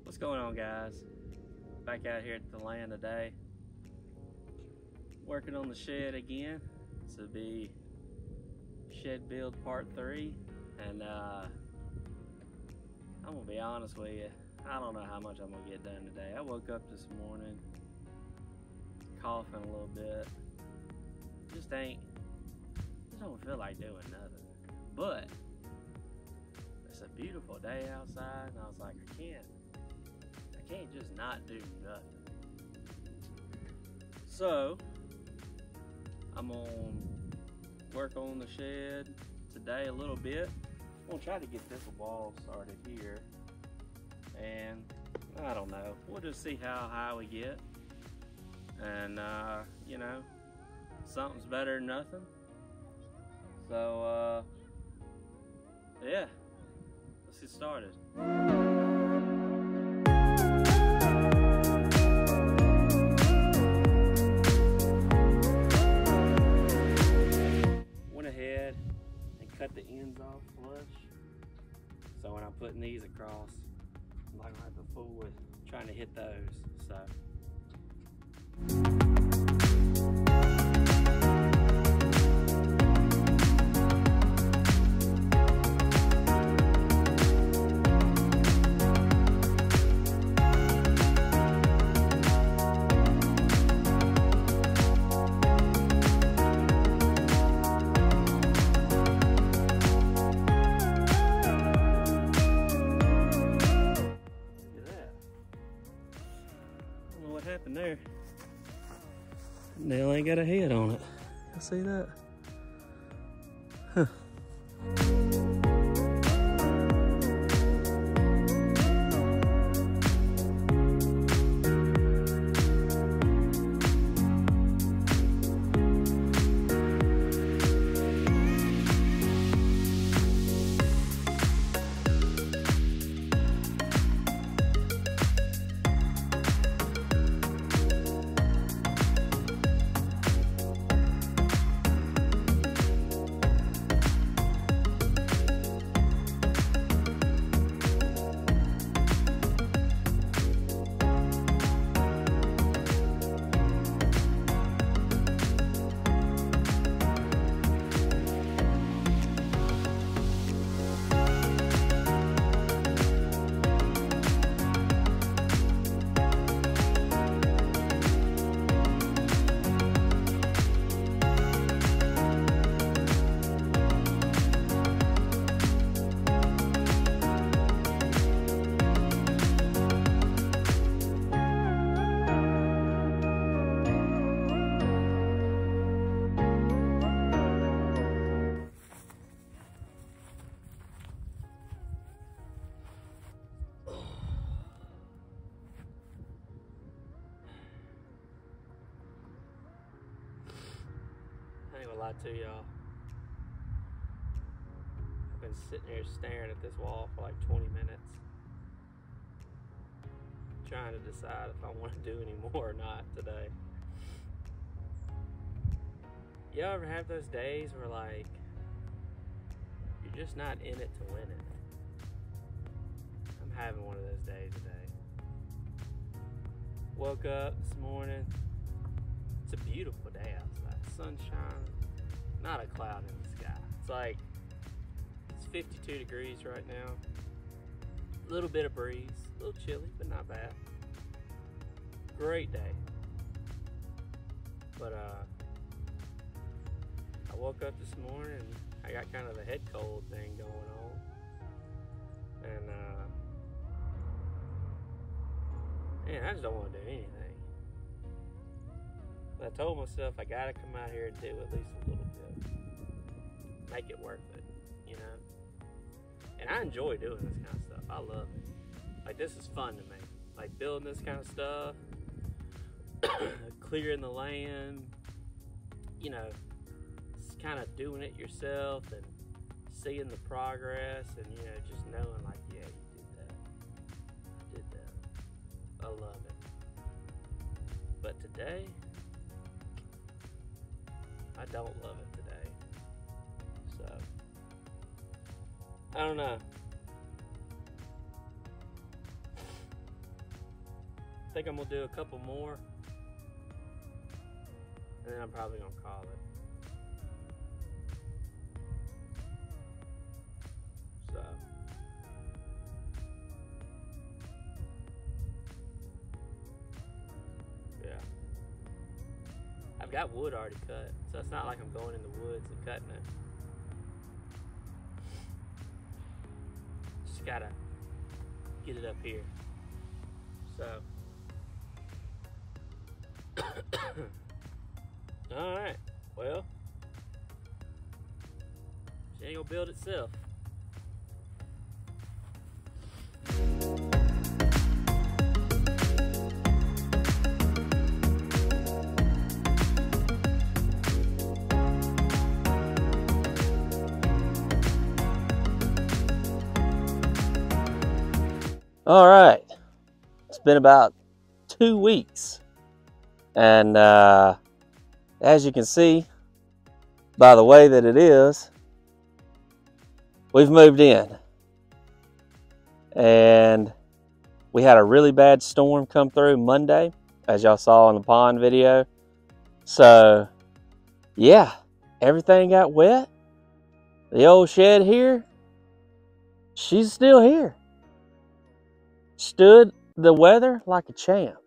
What's going on, guys? Back out here at the land today, working on the shed again. This will be shed build part 3, and I'm gonna be honest with you, I don't know how much I'm gonna get done today. I woke up this morning coughing a little bit. Just don't feel like doing nothing. But it's a beautiful day outside, and I was like, I can't just not do nothing. So I'm gonna work on the shed today a little bit. I'm gonna try to get this wall started here, and I don't know, we'll just see how high we get, and you know, something's better than nothing. So yeah, let's get started. Went ahead and cut the ends off flush, so when I'm putting these across, I'm not gonna have to fool with trying to hit those. So there. Nail ain't got a head on it. You see that? Huh. I ain't gonna lie to y'all. I've been sitting here staring at this wall for like 20 minutes, trying to decide if I want to do any more or not today. Y'all ever have those days where like you're just not in it to win it? I'm having one of those days today. Woke up this morning. It's a beautiful day outside. Sun's shining, not a cloud in the sky. It's like, it's 52 degrees right now. A little bit of breeze, a little chilly, but not bad. Great day. But I woke up this morning and I got kind of a head cold thing going on. And man, I just don't want to do anything. But I told myself I gotta come out here and do at least a little bit. Make it worth it, you know? And I enjoy doing this kind of stuff. I love it. Like, this is fun to me. Like, building this kind of stuff, clearing the land, you know, just kind of doing it yourself and seeing the progress and, you know, just knowing like, yeah, you did that. I did that. I love it. But today, I don't love it today. So, I don't know. think I'm gonna do a couple more, and then I'm probably gonna call it. So yeah, I've got wood already cut, so it's not like I'm going in the woods and cutting it. Just gotta get it up here. So all right, well, she ain't gonna build itself. All right, it's been about 2 weeks, and as you can see by the way that it is, we've moved in, and we had a really bad storm come through Monday, as y'all saw in the pond video. So yeah, everything got wet. The old shed here, she's still here. Stood the weather like a champ.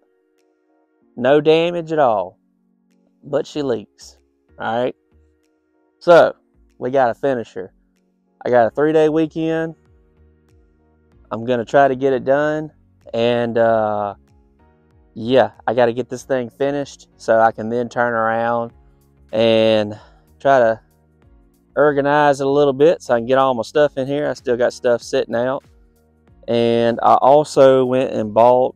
No damage at all, but she leaks. All right, so we got to finish her. I got a 3-day weekend. I'm gonna try to get it done, and yeah, I got to get this thing finished so I can then turn around and try to organize it a little bit so I can get all my stuff in here. I still got stuff sitting out. And I also went and bought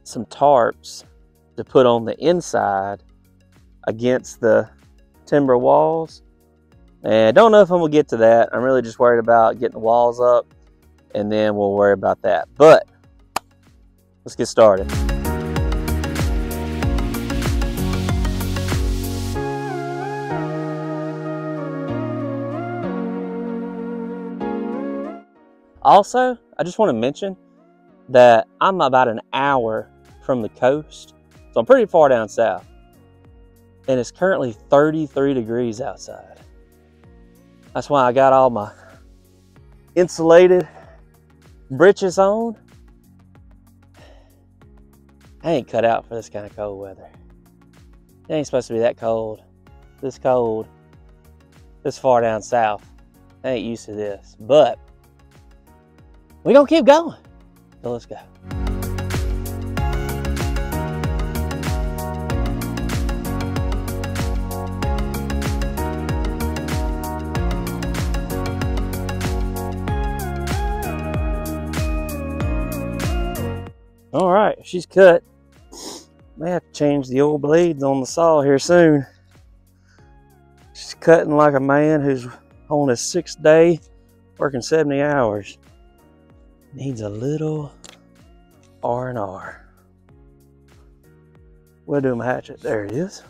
some tarps to put on the inside against the timber walls. And I don't know if I'm going to get to that. I'm really just worried about getting the walls up, and then we'll worry about that. But let's get started. Also, I just want to mention that I'm about an hour from the coast, so I'm pretty far down south, and it's currently 33 degrees outside. That's why I got all my insulated breeches on. I ain't cut out for this kind of cold weather. It ain't supposed to be that cold, this far down south. I ain't used to this, but we're gonna keep going. So let's go. All right, she's cut. May have to change the old blades on the saw here soon. She's cutting like a man who's on his 6th day, working 70 hours. Needs a little R&R. We'll do my hatchet. There it is.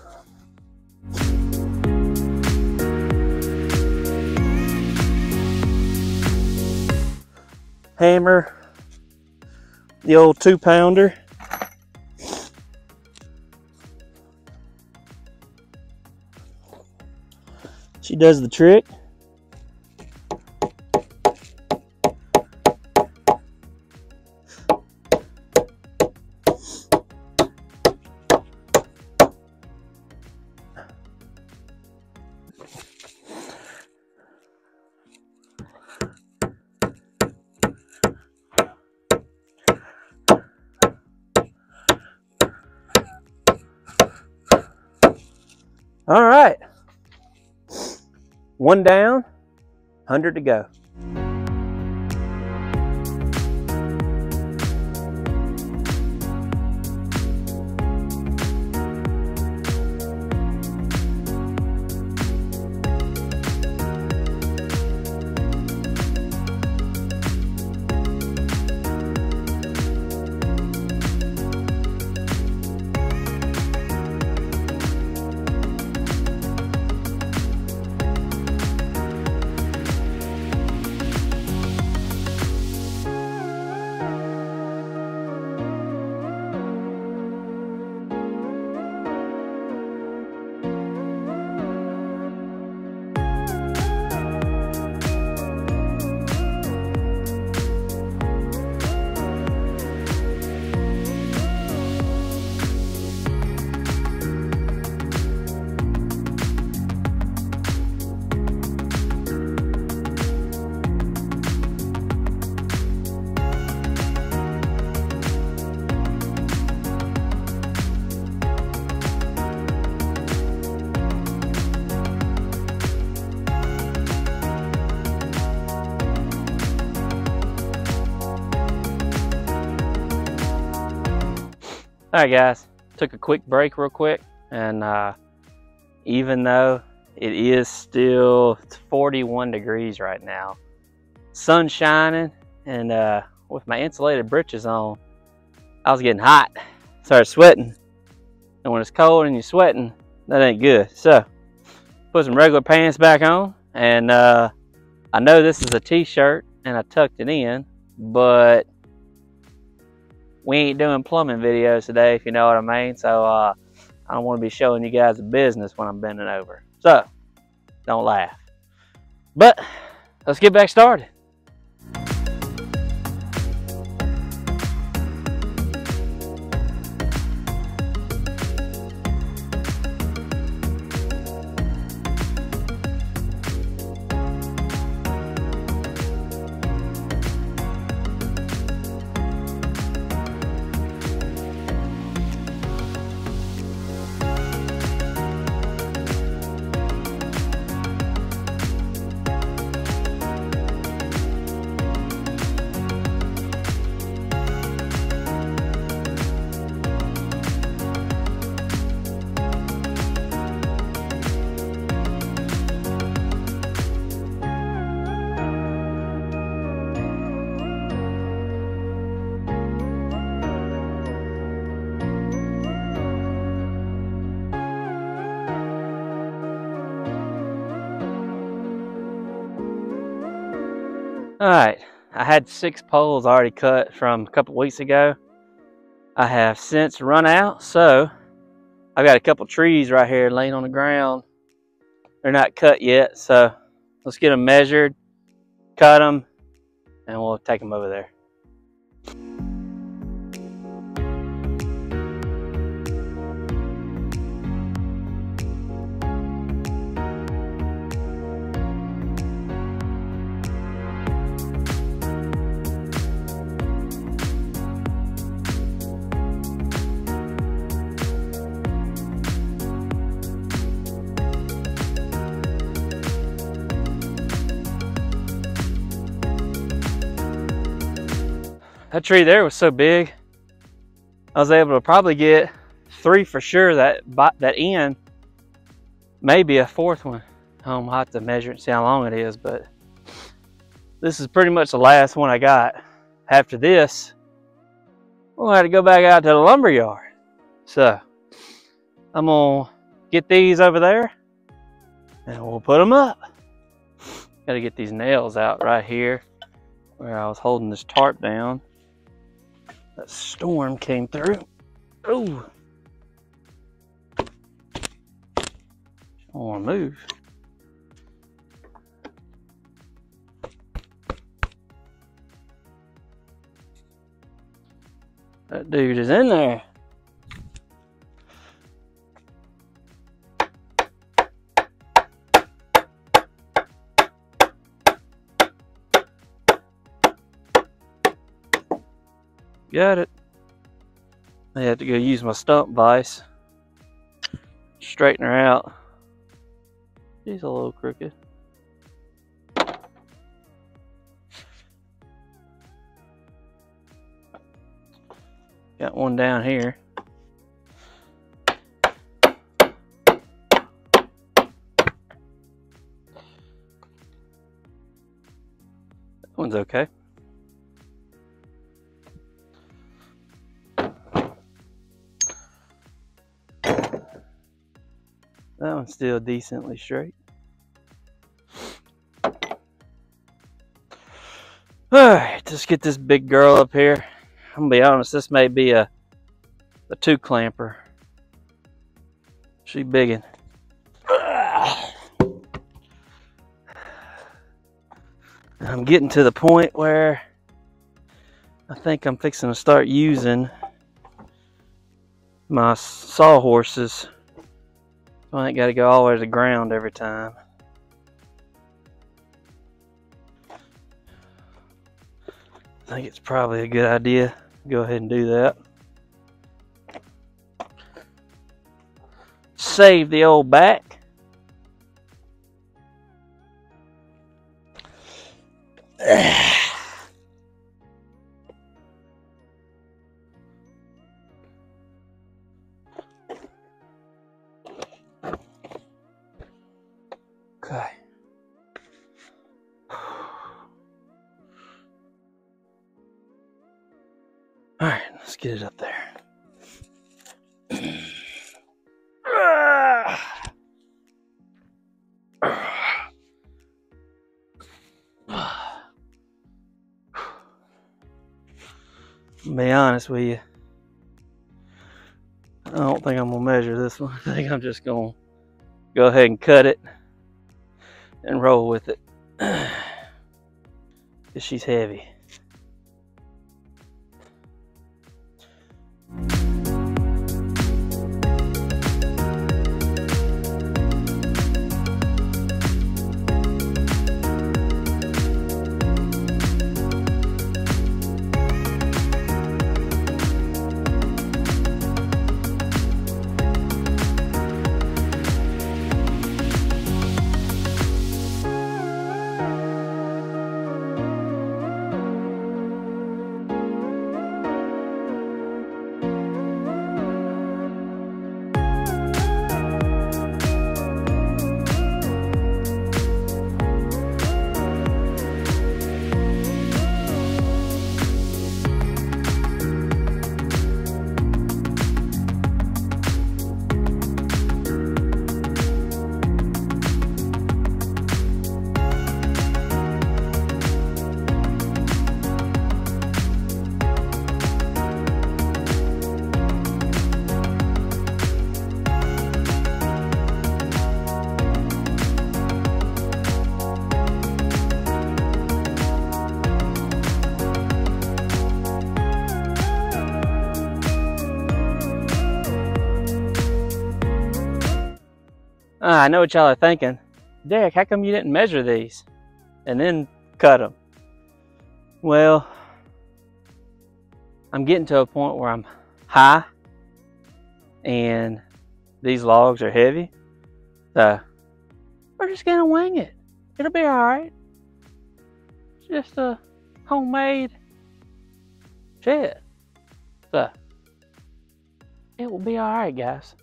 Hammer. The old 2-pounder. She does the trick. All right, 1 down, 100 to go. Alright guys, took a quick break real quick, and even though it is still 41 degrees right now, sun shining, and with my insulated britches on, I was getting hot, started sweating, and when it's cold and you're sweating, that ain't good. So put some regular pants back on, and I know this is a t-shirt and I tucked it in, but we ain't doing plumbing videos today, if you know what I mean. So I don't want to be showing you guys the business when I'm bending over. So don't laugh. But let's get back started. Alright, I had 6 poles already cut from a couple weeks ago. I have since run out, so I've got a couple trees right here laying on the ground. They're not cut yet, so let's get them measured, cut them, and we'll take them over there. That tree there was so big, I was able to probably get 3 for sure that end, maybe a 4th one. I'll have to measure it and see how long it is, but this is pretty much the last one I got. After this, we'll have to go back out to the lumber yard. So I'm gonna get these over there and we'll put them up. Gotta get these nails out right here where I was holding this tarp down. That storm came through. Oh, I don't want to move. That dude is in there. Got it. I had to go use my stump vise, straighten her out. She's a little crooked. Got one down here. That one's okay. That one's still decently straight. Alright, let's get this big girl up here. I'm gonna be honest, this may be a 2-clamper. She biggin'. I'm getting to the point where I think I'm fixing to start using my sawhorses. I ain't got to go all the way to the ground every time. I think it's probably a good idea to go ahead and do that. Save the old back. Okay. All right, let's get it up there. To be honest with you, I don't think I'm gonna measure this one. I think I'm just gonna go ahead and cut it and roll with it. Because she's heavy. I know what y'all are thinking. Derek, how come you didn't measure these and then cut them? Well, I'm getting to a point where I'm high and these logs are heavy. So we're just gonna wing it. It'll be all right. It's just a homemade shed. So it will be all right, guys.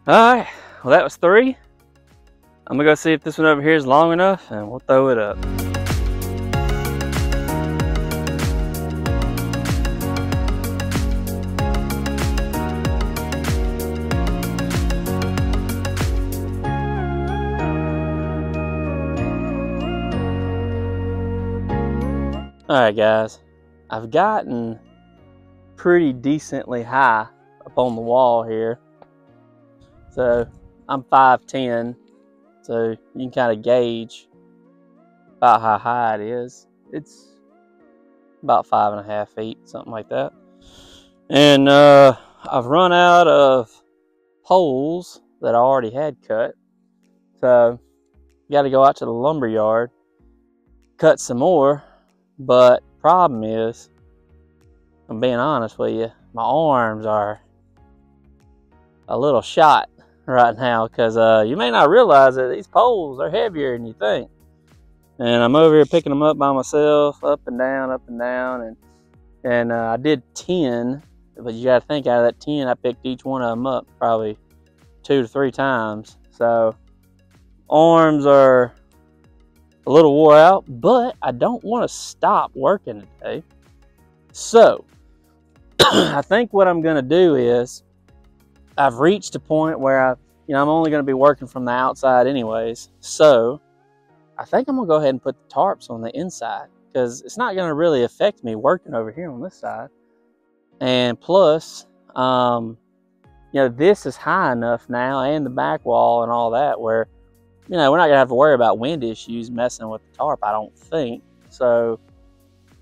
All right, well that was 3. I'm gonna go see if this one over here is long enough and we'll throw it up. All right guys, I've gotten pretty decently high up on the wall here. So I'm 5'10", so you can kind of gauge about how high it is. It's about 5.5 feet, something like that. And I've run out of poles that I already had cut. So you got to go out to the lumber yard, cut some more. But problem is, I'm being honest with you, my arms are a little shot right now because you may not realize that these poles are heavier than you think. And I'm over here picking them up by myself, up and down, and I did 10, but you got to think out of that 10, I picked each one of them up probably 2 to 3 times. So arms are a little wore out, but I don't want to stop working today. So I think what I'm going to do is, I've reached a point where I'm only going to be working from the outside anyways. So I think I'm going to go ahead and put the tarps on the inside because it's not going to really affect me working over here on this side. And plus, this is high enough now, and the back wall and all that, where, we're not going to have to worry about wind issues messing with the tarp, I don't think. So,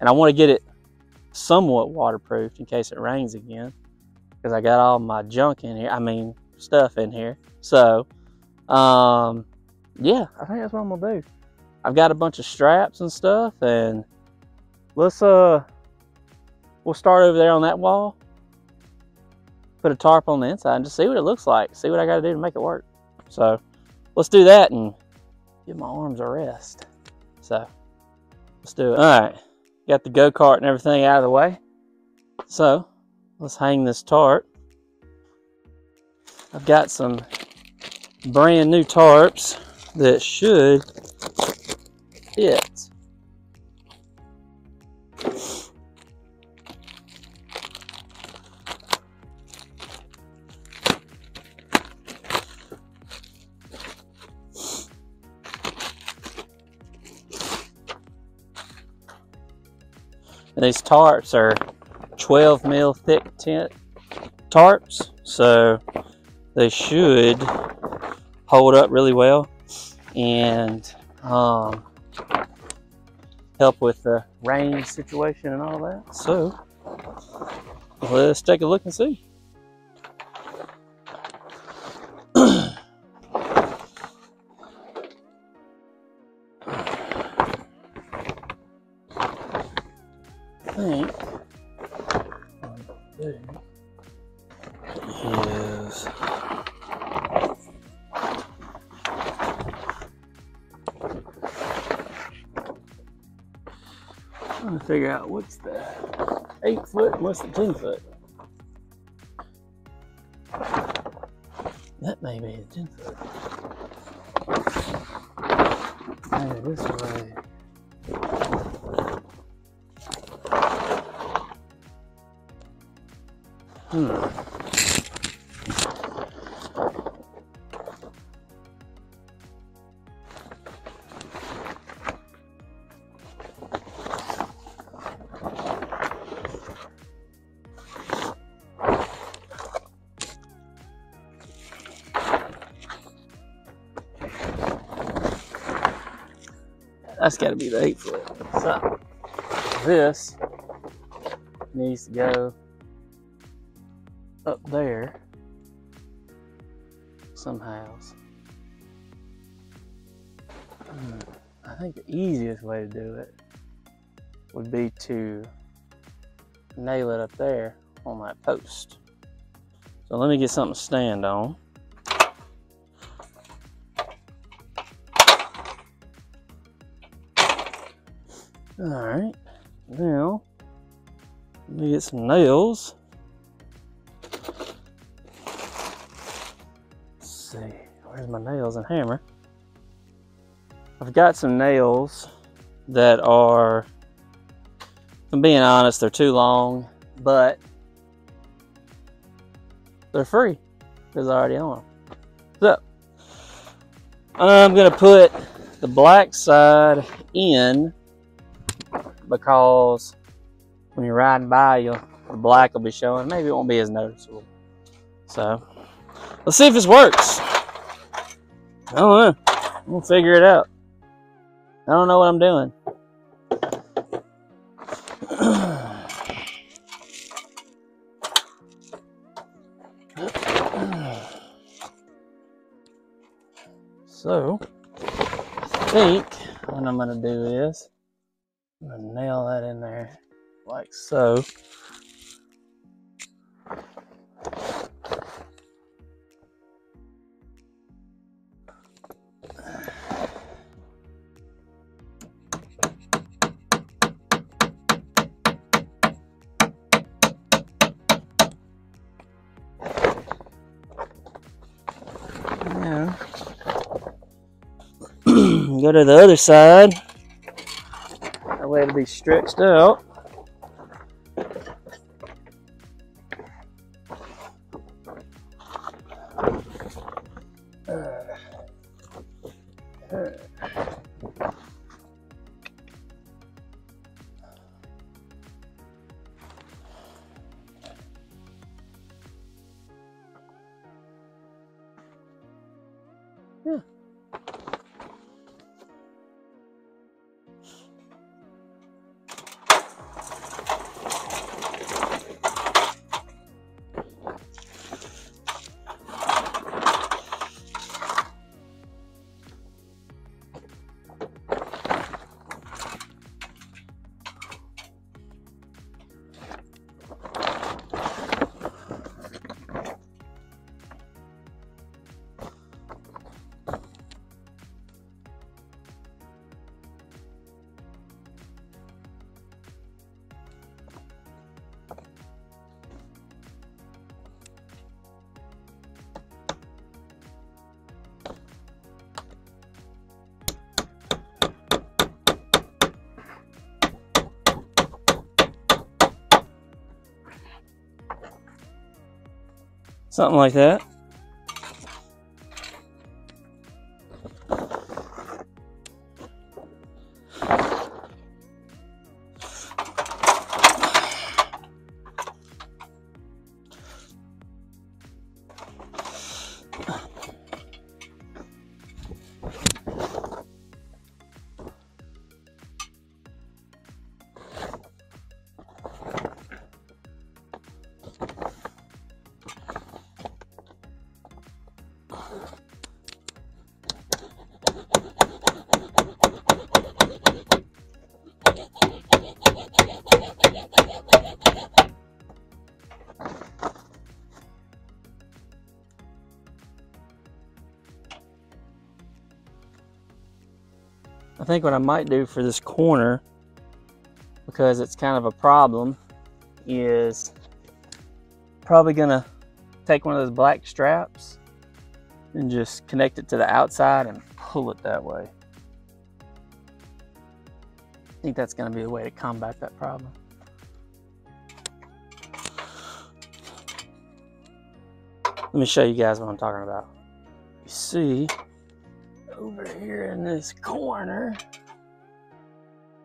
and I want to get it somewhat waterproofed in case it rains again, because I got all my junk in here, stuff in here. So, yeah, I think that's what I'm going to do. I've got a bunch of straps and stuff, and we'll start over there on that wall, put a tarp on the inside, and just see what it looks like, see what I got to do to make it work. So let's do that and give my arms a rest. So let's do it. All right, got the go-kart and everything out of the way. So let's hang this tarp. I've got some brand new tarps that should fit. And these tarps are 12 mil thick tent tarps, so they should hold up really well and help with the rain situation and all that. So let's take a look and see. I think what I'm gonna do is I'm trying to figure out what's the 8 foot and what's the 10 foot. That may be the 10 foot. Maybe this way. That's got to be the 8 foot. So this needs to go up there somehow. I think the easiest way to do it would be to nail it up there on that post. So let me get something to stand on. All right, now let me get some nails. Let's see, where's my nails and hammer? I've got some nails that are, if I'm being honest, they're too long, but they're free because I already own them. So I'm gonna put the black side in, because when you're riding by, the black will be showing. Maybe it won't be as noticeable. So let's see if this works. I don't know. We'll figure it out. I don't know what I'm doing. So I think what I'm gonna do is I'm gonna nail that in there like so. Now, go to the other side. That way it'll be stretched out. Yeah. Something like that. I think what I might do for this corner, because it's kind of a problem, is probably gonna take one of those black straps and just connect it to the outside and pull it that way. I think that's gonna be a way to combat that problem. Let me show you guys what I'm talking about. You see, over here in this corner,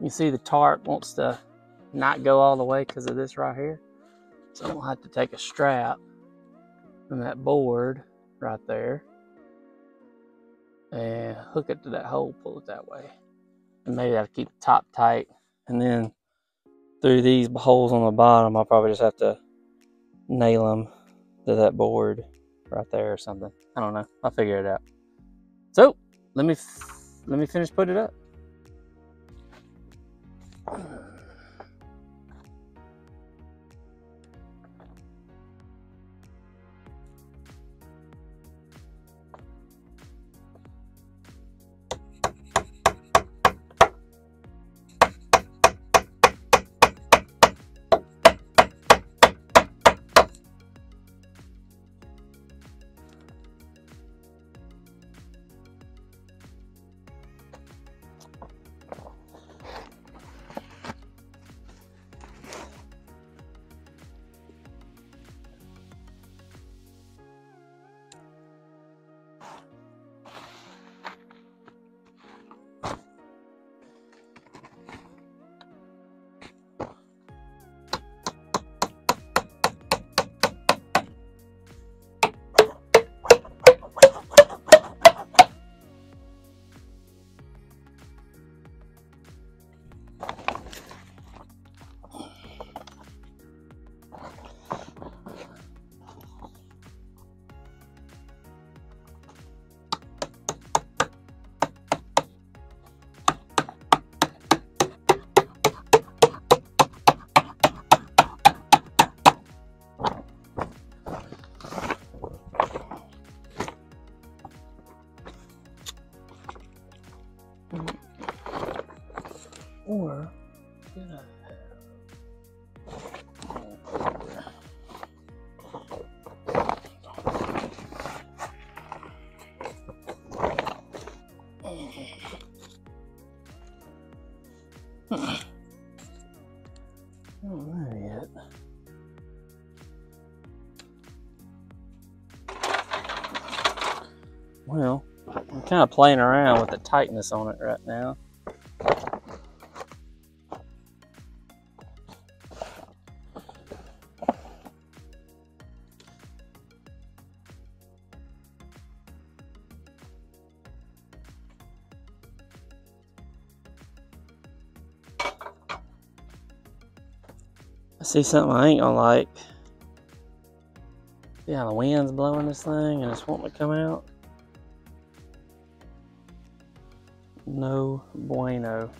you see the tarp wants to not go all the way because of this right here. So I'm gonna have to take a strap from that board right there and hook it to that hole, pull it that way. And maybe that'll keep the top tight. And then through these holes on the bottom, I'll probably just have to nail them to that board right there or something. I don't know, I'll figure it out. So let me finish putting it up. Or did I I don't know yet. Well, I'm kind of playing around with the tightness on it right now. I see something I ain't gonna like. See how the wind's blowing this thing and it's wanting to come out? No bueno.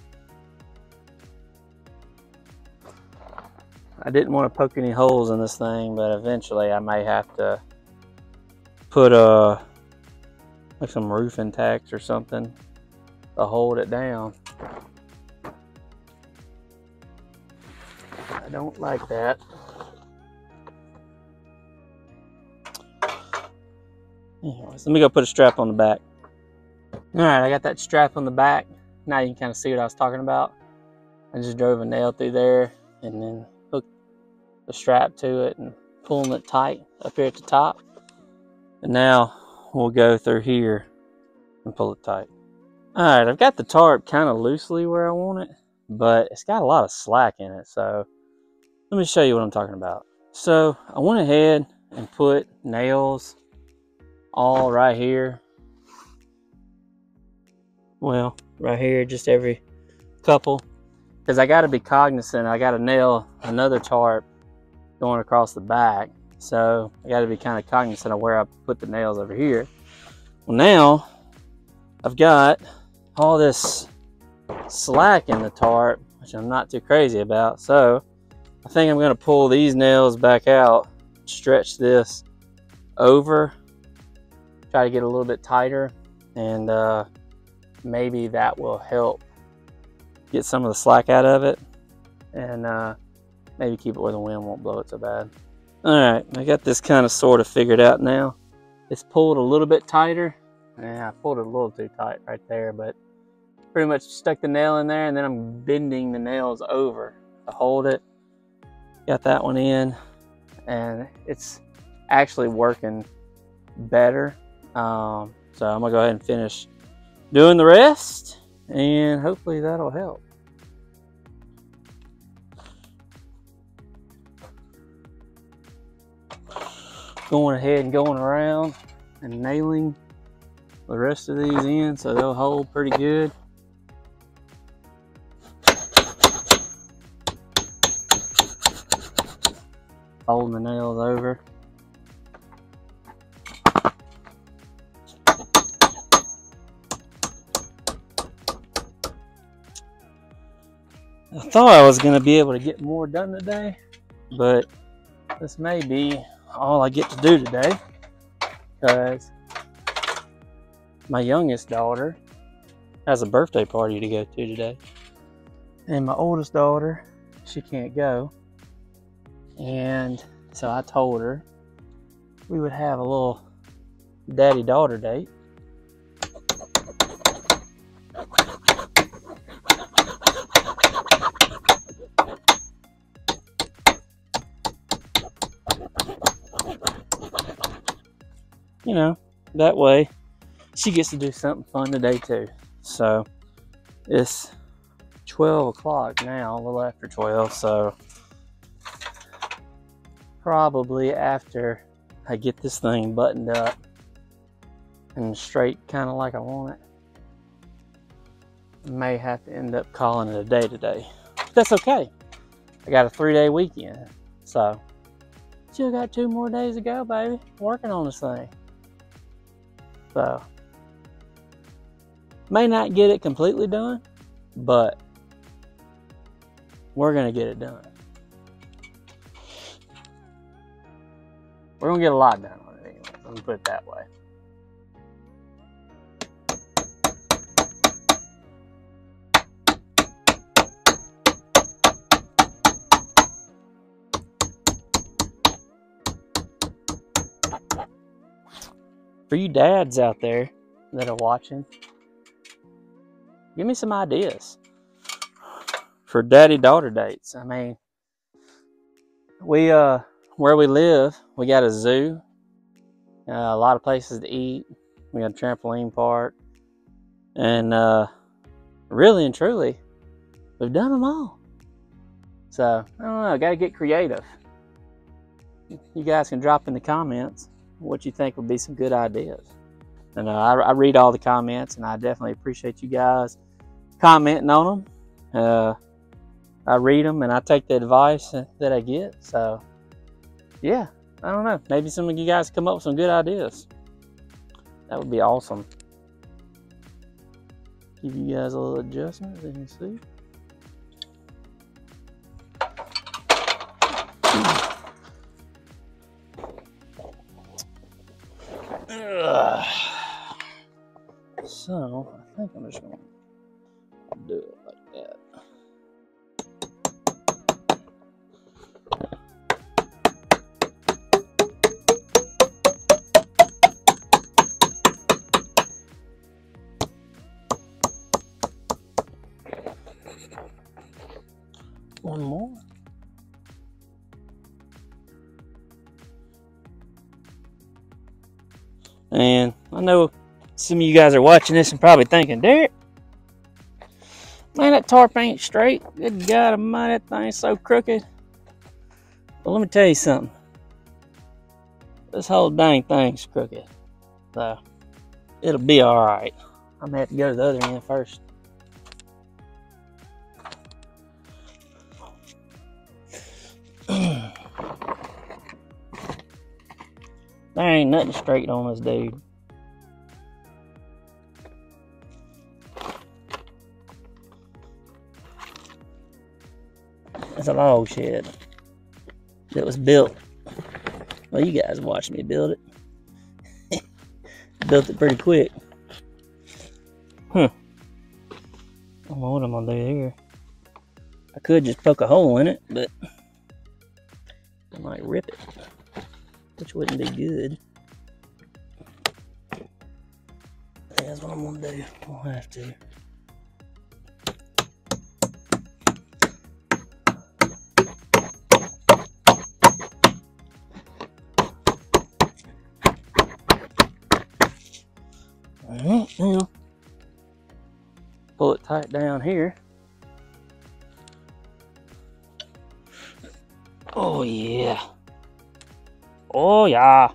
I didn't want to poke any holes in this thing, but eventually I may have to put like some roofing tacks or something to hold it down. I don't like that. Anyways, let me go put a strap on the back. Alright, I got that strap on the back. Now you can kind of see what I was talking about. I just drove a nail through there and then hooked the strap to it and pulling it tight up here at the top. And now we'll go through here and pull it tight. Alright, I've got the tarp kind of loosely where I want it, but it's got a lot of slack in it, so let me show you what I'm talking about. So I went ahead and put nails all right here. Well, right here, just every couple, because I got to be cognizant. I got to nail another tarp going across the back, so I got to be kind of cognizant of where I put the nails over here. Well, now I've got all this slack in the tarp, which I'm not too crazy about, so I think I'm going to pull these nails back out, stretch this over, try to get a little bit tighter, and maybe that will help get some of the slack out of it, and maybe keep it where the wind won't blow it so bad. Alright, I got this kind of sort of figured out now. It's pulled a little bit tighter. Yeah, I pulled it a little too tight right there, but pretty much stuck the nail in there, and then I'm bending the nails over to hold it. Got that one in, and it's actually working better. So I'm gonna go ahead and finish doing the rest, and hopefully that'll help. Going ahead and going around and nailing the rest of these in so they'll hold pretty good. Holding the nails over. I thought I was going to be able to get more done today, but this may be all I get to do today, because my youngest daughter has a birthday party to go to today, and my oldest daughter, she can't go, and so I told her we would have a little daddy-daughter date. You know, that way she gets to do something fun today too. So it's 12 o'clock now, a little after 12, so probably after I get this thing buttoned up and straight kind of like I want it, I may have to end up calling it a day today. But that's okay. I got a 3-day weekend, so still got 2 more days to go, baby. Working on this thing. So, may not get it completely done, but we're going to get it done. We're going to get a lot done on it anyway. Let me put it that way. For you dads out there that are watching, give me some ideas for daddy-daughter dates. I mean, we where we live, we got a zoo, a lot of places to eat. We got a trampoline park, and really and truly, we've done them all. So I don't know, got to get creative. You guys can drop in the comments what you think would be some good ideas. And I read all the comments, and I definitely appreciate you guys commenting on them. I read them, and I take the advice that I get. So, yeah, I don't know. Maybe some of you guys come up with some good ideas. That would be awesome. Give you guys a little adjustment, as you can see. So, I think I'm just going to do it like that. One more. And I know some of you guys are watching this and probably thinking, Derek, man, that tarp ain't straight. Good God almighty, that thing's so crooked. Well, let me tell you something. This whole dang thing's crooked. So, it'll be alright. I'm gonna have to go to the other end first. There ain't nothing straight on this dude. It's a log shed that was built. Well, you guys watched me build it. Built it pretty quick. I don't know what I'm gonna do here. I could just poke a hole in it, but I might rip it, which wouldn't be good. I think that's what I'm gonna do. We'll have to. Alright, now pull it tight down here. Oh yeah. Oh yeah.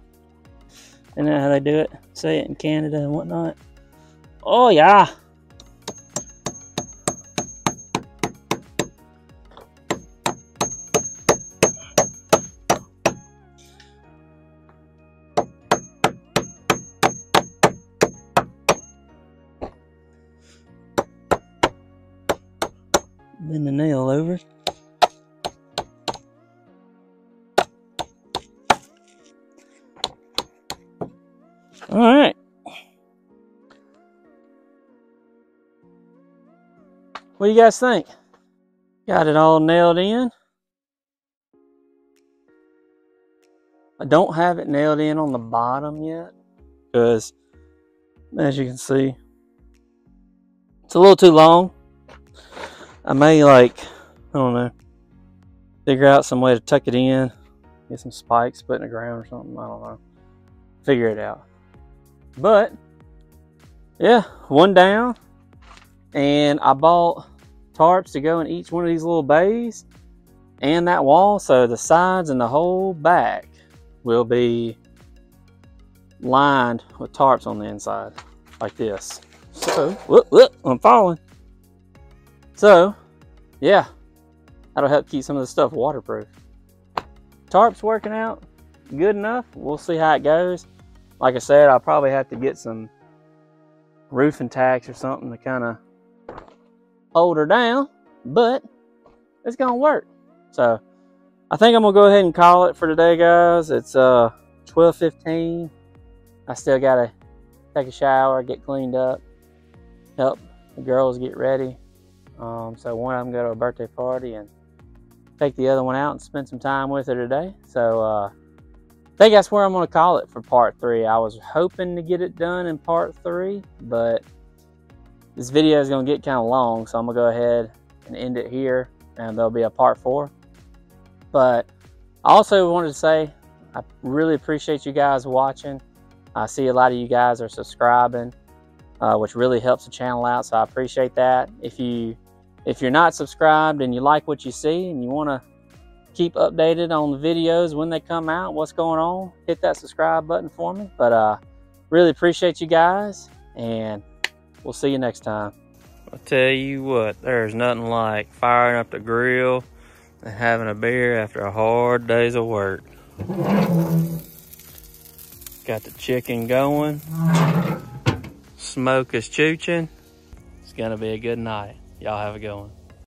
Isn't that how they do it? Say it in Canada and whatnot. Oh yeah. Bend the nail over. All right. What do you guys think? Got it all nailed in. I don't have it nailed in on the bottom yet because, as you can see, it's a little too long. I may, I don't know, figure out some way to tuck it in, get some spikes put in the ground or something. I don't know. Figure it out. But, yeah, one down. And I bought tarps to go in each one of these little bays and that wall. So the sides and the whole back will be lined with tarps on the inside, like this. So, whoop, I'm falling. So, yeah, that'll help keep some of the stuff waterproof. Tarp's working out good enough. We'll see how it goes. Like I said, I'll probably have to get some roofing tacks or something to kind of hold her down, but it's gonna work. So, I think I'm gonna go ahead and call it for today, guys. It's 12:15. I still gotta take a shower, get cleaned up, help the girls get ready. So one of them go to a birthday party and take the other one out and spend some time with her today. So I think that's where I'm going to call it for part 3. I was hoping to get it done in part 3, but this video is going to get kind of long, so I'm going to go ahead and end it here, and there'll be a part 4. But I also wanted to say I really appreciate you guys watching. I see a lot of you guys are subscribing, which really helps the channel out, so I appreciate that. If you're not subscribed and you like what you see and you want to keep updated on the videos when they come out, what's going on, hit that subscribe button for me. But really appreciate you guys, and we'll see you next time. I'll tell you what, there's nothing like firing up the grill and having a beer after a hard day's of work. Got the chicken going. Smoke is chooching. It's gonna be a good night. Y'all have a good one.